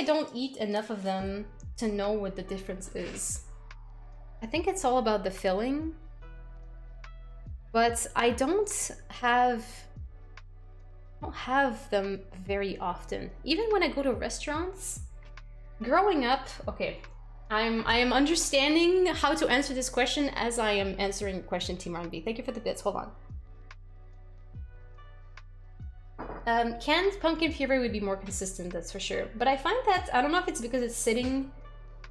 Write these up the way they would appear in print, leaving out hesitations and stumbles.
I don't eat enough of them to know what the difference is. I think it's all about the filling. But I don't have them very often. Even when I go to restaurants, growing up, okay, I am understanding how to answer this question as I am answering question Team R&B. Thank you for the bits, hold on. Canned pumpkin puree would be more consistent, that's for sure. But I find that, I don't know if it's because it's sitting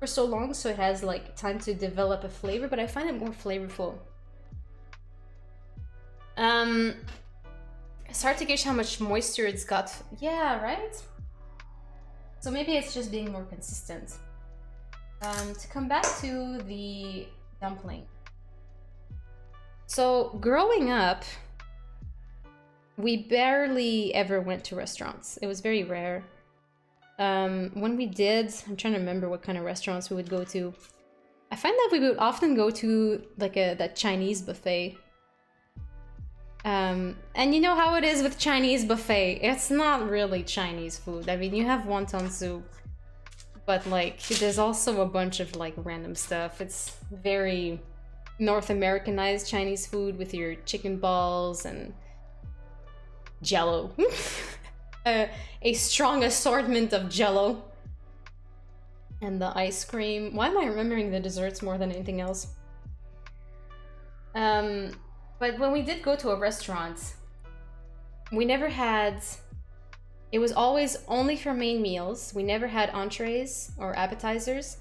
for so long, so it has like time to develop a flavor, but I find it more flavorful. It's hard to gauge how much moisture it's got. Yeah, right? So maybe it's just being more consistent. To come back to the dumpling. So growing up, we barely ever went to restaurants. It was very rare. When we did, I'm trying to remember what kind of restaurants we would go to. I find that we would often go to like that Chinese buffet. And you know how it is with Chinese buffet. It's not really Chinese food. I mean, you have wonton soup, but like there's also a bunch of like random stuff. It's very North Americanized Chinese food with your chicken balls and Jello. A strong assortment of Jello. And the ice cream. Why am I remembering the desserts more than anything else? But when we did go to a restaurant, we never had... It was always only for main meals. We never had entrees or appetizers,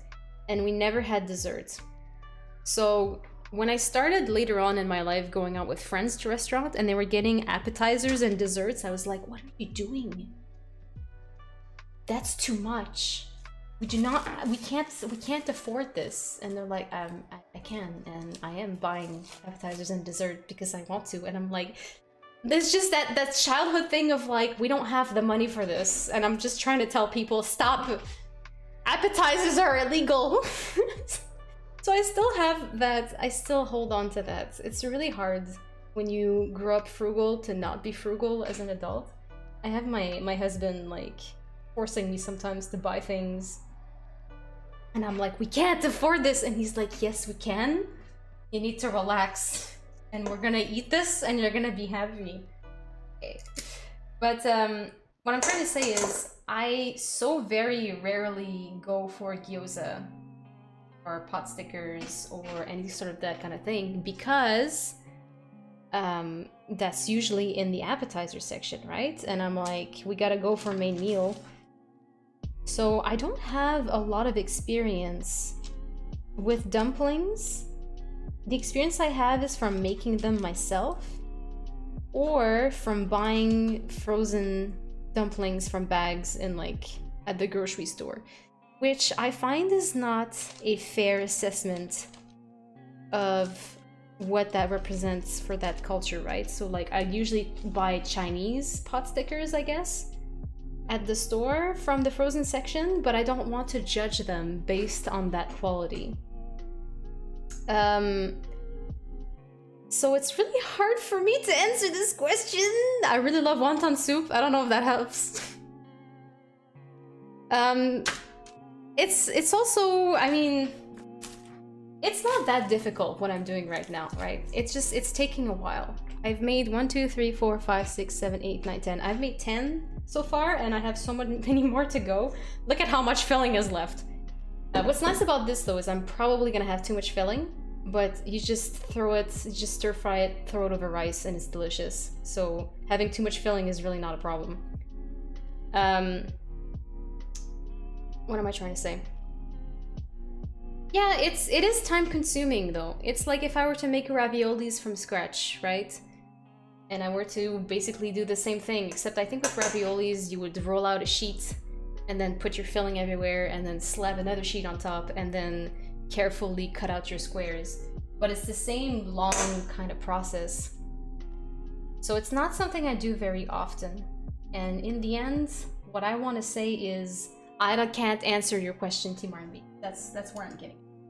and we never had desserts. So when I started later on in my life going out with friends to restaurants and they were getting appetizers and desserts, I was like, what are you doing? That's too much. We can't afford this. And they're like, I can, and I am buying appetizers and dessert because I want to. And I'm like, there's just that childhood thing of like, we don't have the money for this. And I'm just trying to tell people, stop. Appetizers are illegal. So I still have that, I still hold on to that. It's really hard when you grow up frugal to not be frugal as an adult. I have my husband like forcing me sometimes to buy things. And I'm like, we can't afford this. And he's like, yes, we can. You need to relax. And we're gonna eat this and you're gonna be happy. Okay. But what I'm trying to say is, I so very rarely go for gyoza or pot stickers or any sort of that kind of thing because that's usually in the appetizer section, right? And I'm like, we gotta go for main meal. So I don't have a lot of experience with dumplings. The experience I have is from making them myself or from buying frozen dumplings from bags in like at the grocery store, which I find is not a fair assessment of what that represents for that culture, right? So like I usually buy Chinese pot stickers, I guess, at the store from the frozen section, but I don't want to judge them based on that quality. So it's really hard for me to answer this question. I really love wonton soup. I don't know if that helps. It's also, I mean, it's not that difficult what I'm doing right now, right? It's taking a while. I've made 1, 2, 3, 4, 5, 6, 7, 8, 9, 10. I've made 10 so far, and I have so many more to go. Look at how much filling is left. What's nice about this though is I'm probably gonna have too much filling, but you just throw it, you just stir fry it, throw it over rice, and it's delicious. So having too much filling is really not a problem. What am I trying to say? Yeah, it is time consuming though. It's like if I were to make raviolis from scratch, right? And I were to basically do the same thing, except I think with raviolis you would roll out a sheet and then put your filling everywhere and then slap another sheet on top and then carefully cut out your squares. But it's the same long kind of process. So it's not something I do very often. And in the end, what I want to say is, I can't answer your question, Team R&B. That's where I'm getting.